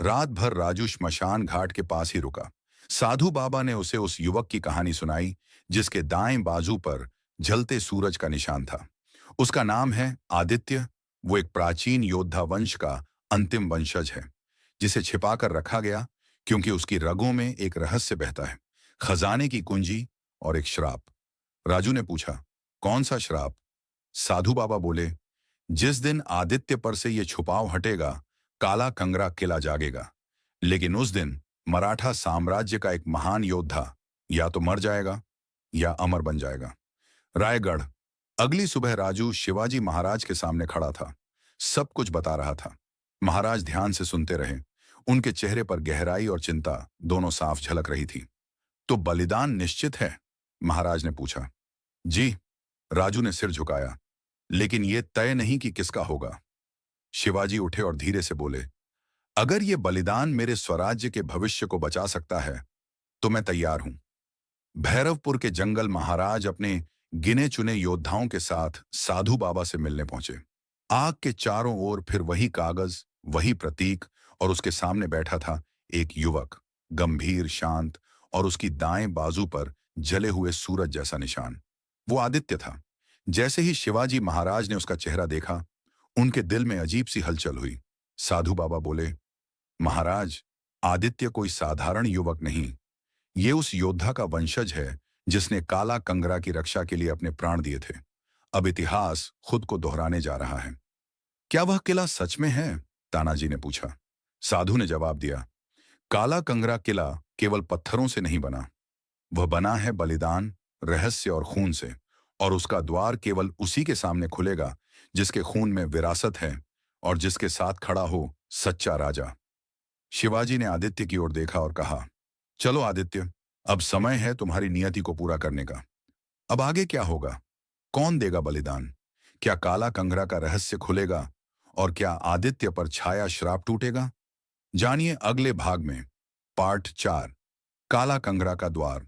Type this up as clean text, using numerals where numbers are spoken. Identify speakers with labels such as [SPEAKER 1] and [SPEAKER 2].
[SPEAKER 1] रात भर राजू श्मशान घाट के पास ही रुका। साधु बाबा ने उसे उस युवक की कहानी सुनाई जिसके दाएं बाजू पर जलते सूरज का निशान था। उसका नाम है आदित्य। वो एक प्राचीन योद्धा वंश का अंतिम वंशज है जिसे छिपाकर रखा गया क्योंकि उसकी रगों में एक रहस्य बहता है, खजाने की कुंजी और एक श्राप। राजू ने पूछा, कौन सा श्राप? साधु बाबा बोले, जिस दिन आदित्य पर से ये छुपाव हटेगा, काला कंगरा किला जागेगा। लेकिन उस दिन मराठा साम्राज्य का एक महान योद्धा या तो मर जाएगा या अमर बन जाएगा। रायगढ़। अगली सुबह राजू शिवाजी महाराज के सामने खड़ा था। सब कुछ बता रहा था। महाराज ध्यान से सुनते रहे। उनके चेहरे पर गहराई और चिंता दोनों साफ झलक रही थी। तो बलिदान निश्चित है? महाराज ने पूछा। जी। राजू ने सिर झुकाया। लेकिन यह तय नहीं कि किसका होगा। शिवाजी उठे और धीरे से बोले, अगर यह बलिदान मेरे स्वराज्य के भविष्य को बचा सकता है तो मैं तैयार हूं। भैरवपुर के जंगल महाराज अपने गिने चुने योद्धाओं के साथ साधु बाबा से मिलने पहुंचे। आग के चारों ओर फिर वही कागज, वही प्रतीक, और उसके सामने बैठा था एक युवक, गंभीर, शांत, और उसकी दाएं बाजू पर जले हुए सूरज जैसा निशान। वो आदित्य था। जैसे ही शिवाजी महाराज ने उसका चेहरा देखा, उनके दिल में अजीब सी हलचल हुई। साधु बाबा बोले, महाराज, आदित्य कोई साधारण युवक नहीं। ये उस योद्धा का वंशज है जिसने काला कंगरा की रक्षा के लिए अपने प्राण दिए थे। अब इतिहास खुद को दोहराने जा रहा है। क्या वह किला सच में है? तानाजी ने पूछा। साधु ने जवाब दिया, काला कंगरा किला केवल पत्थरों से नहीं बना। वह बना है बलिदान, रहस्य और खून से। और उसका द्वार केवल उसी के सामने खुलेगा जिसके खून में विरासत है और जिसके साथ खड़ा हो सच्चा राजा। शिवाजी ने आदित्य की ओर देखा और कहा, चलो आदित्य, अब समय है तुम्हारी नियति को पूरा करने का। अब आगे क्या होगा? कौन देगा बलिदान? क्या काला कंगरा का रहस्य खुलेगा और क्या आदित्य पर छाया श्राप टूटेगा? जानिए अगले भाग में। पार्ट 4, काला कंगरा का द्वार।